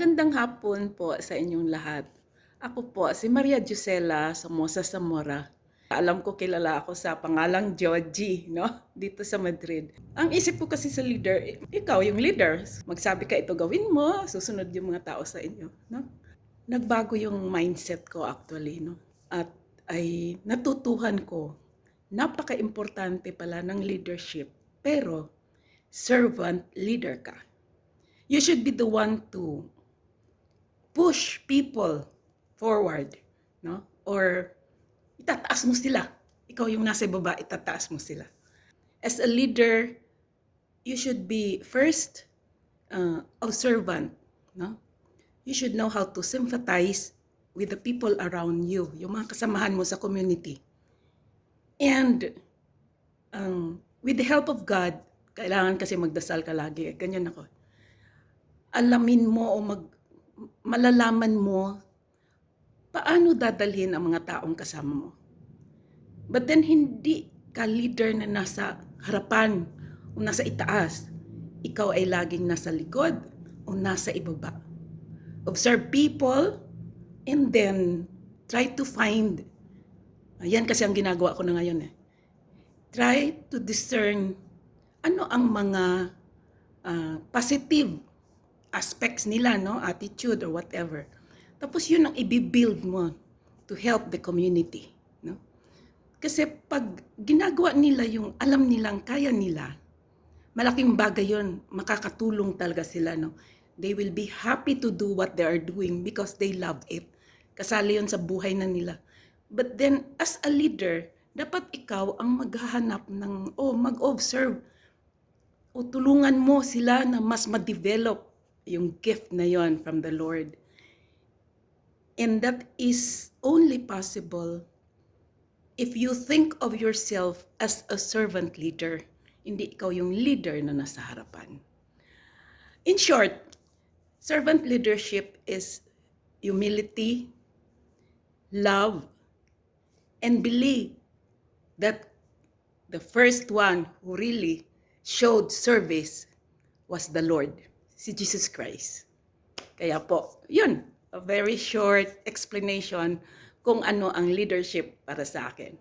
Magandang hapon po sa inyong lahat. Ako po si Maria Jusela Somoza Zamora. Alam ko kilala ako sa pangalang Joji, no? Dito sa Madrid. Ang isip ko kasi sa leader, ikaw yung leader. Magsabi ka ito gawin mo, susunod yung mga tao sa inyo, no? Nagbago yung mindset ko actually, no? At ay natutuhan ko, napaka-importante pala ng leadership. Pero servant leader ka. You should be the one to push people forward, no? Or itataas mo sila. Ikaw yung nasa baba, itataas mo sila. As a leader, you should be first observant, no? You should know how to sympathize with the people around you, yung mga kasamahan mo sa community. And with the help of God, kailangan kasi magdasal ka lagi. Ganyan ako. Alamin mo o malalaman mo paano dadalhin ang mga taong kasama mo. But then hindi ka leader na nasa harapan o nasa itaas. Ikaw ay laging nasa likod o nasa ibaba. Observe people and then try to find. Ayan kasi ang ginagawa ko na ngayon. Try to discern ano ang mga positive aspects nila, no? Attitude or whatever. Tapos yun ang i-build mo to help the community, no? Kasi pag ginagawa nila yung alam nilang kaya nila, malaking bagay yun, makakatulong talaga sila, no? They will be happy to do what they are doing because they love it. Kasali yun sa buhay na nila. But then, as a leader, dapat ikaw ang maghahanap ng, mag-observe o tulungan mo sila na mas ma-develop yung gift na yon from the Lord. And that is only possible if you think of yourself as a servant leader, hindi ikaw yung leader na nasa harapan. In short, servant leadership is humility, love, and believe that the first one who really showed service was the Lord, si Jesus Christ. Kaya po, yun, a very short explanation kung ano ang leadership para sa akin.